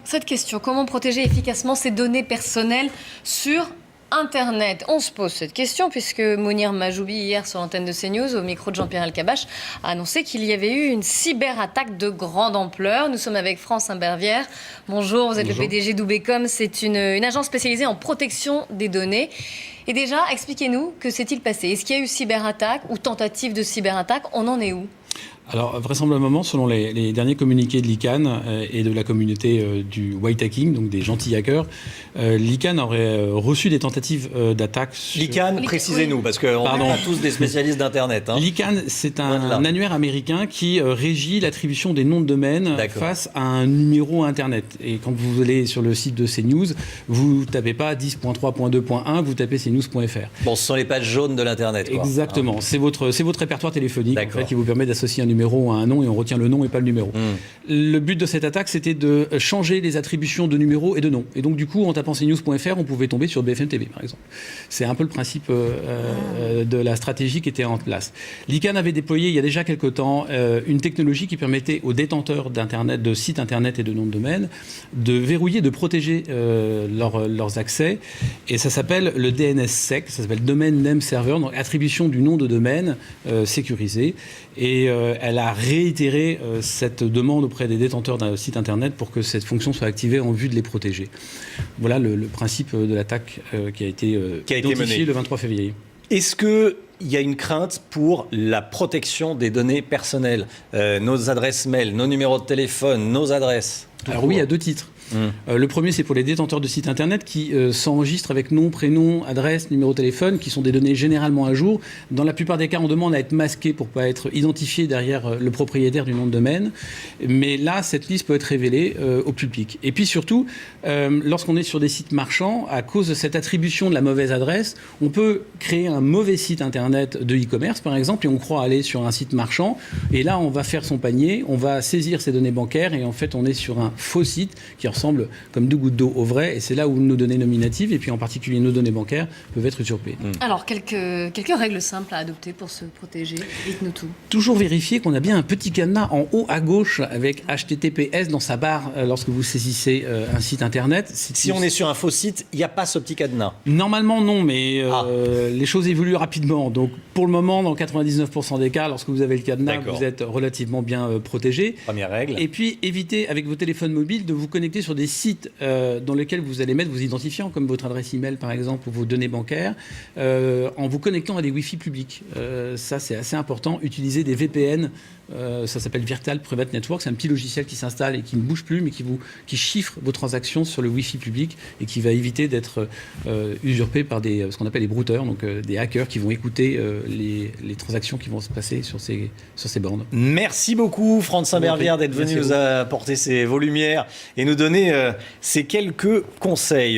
cette question, comment protéger efficacement ces données personnelles sur Internet? On se pose cette question puisque Mounir Majoubi, hier sur l'antenne de CNews, au micro de Jean-Pierre Elkabbach, a annoncé qu'il y avait eu une cyberattaque de grande ampleur. Nous sommes avec France Imbervière. Bonjour, vous êtes Bonjour. le PDG d'Ubecom. C'est une agence spécialisée en protection des données. Et déjà, expliquez-nous, que s'est-il passé? Est-ce qu'il y a eu cyberattaque ou tentative de cyberattaque? On en est où? Alors, vraisemblablement, selon les derniers communiqués de l'ICANN et de la communauté du white hacking, donc des gentils hackers, l'ICANN aurait reçu des tentatives d'attaque. L'ICANN, précisez-nous, parce qu'on n'est pas tous des spécialistes d'Internet. Hein. L'ICANN, c'est un annuaire américain qui régit l'attribution des noms de domaine face à un numéro Internet. Et quand vous allez sur le site de CNews, vous ne tapez pas 10.3.2.1, vous tapez cnews.fr. Bon, ce sont les pages jaunes de l'Internet. Exactement. Hein. C'est votre répertoire téléphonique en fait, qui vous permet d'associer un numéro à un nom et on retient le nom et pas le numéro. Le but de cette attaque, c'était de changer les attributions de numéros et de noms. Et donc, du coup, en tapant cnews.fr, on pouvait tomber sur BFM TV, par exemple. C'est un peu le principe de la stratégie qui était en place. L'ICANN avait déployé, il y a déjà quelque temps, une technologie qui permettait aux détenteurs d'Internet, de sites Internet et de noms de domaine, de verrouiller, de protéger leurs accès. Et ça s'appelle le DNSSEC, ça s'appelle Domain Name Server, donc attribution du nom de domaine sécurisé. Et elle a réitéré cette demande auprès des détenteurs d'un site Internet pour que cette fonction soit activée en vue de les protéger. Voilà le principe de l'attaque qui a été identifié le 23 février. Est-ce qu'il y a une crainte pour la protection des données personnelles, nos adresses mail, nos numéros de téléphone, nos adresses? Alors oui, à deux titres. Le premier, c'est pour les détenteurs de sites Internet qui s'enregistrent avec nom, prénom, adresse, numéro de téléphone, qui sont des données généralement à jour. Dans la plupart des cas, on demande à être masqué pour ne pas être identifié derrière le propriétaire du nom de domaine. Mais là, cette liste peut être révélée au public. Et puis surtout, lorsqu'on est sur des sites marchands, à cause de cette attribution de la mauvaise adresse, on peut créer un mauvais site Internet de e-commerce, par exemple, et on croit aller sur un site marchand. Et là, on va faire son panier, on va saisir ses données bancaires, et en fait, on est sur un faux site qui ressemble comme deux gouttes d'eau au vrai, et c'est là où nos données nominatives, et puis en particulier nos données bancaires, peuvent être usurpées. Alors, quelques règles simples à adopter pour se protéger. Dites-nous tout. Toujours vérifier qu'on a bien un petit cadenas en haut à gauche avec HTTPS dans sa barre lorsque vous saisissez un site Internet. Si on est sur un faux site, il n'y a pas ce petit cadenas? Normalement, non, mais les choses évoluent rapidement. Donc, pour le moment, dans 99% des cas, lorsque vous avez le cadenas, vous êtes relativement bien protégé. Première règle. Et puis, évitez, avec vos téléphones mobiles, de vous connecter sur des sites dans lesquels vous allez mettre vos identifiants, comme votre adresse email, par exemple, ou vos données bancaires, en vous connectant à des Wi-Fi publics. Ça, c'est assez important. Utilisez des VPN. Ça s'appelle Virtual Private Network. C'est un petit logiciel qui s'installe et qui ne bouge plus, mais qui chiffre vos transactions sur le Wi-Fi public et qui va éviter d'être usurpé par ce qu'on appelle les brouteurs, donc des hackers qui vont écouter les transactions qui vont se passer sur ces bornes. Merci beaucoup, France Imbervière, d'être venu nous apporter vos lumières et nous donner ces quelques conseils.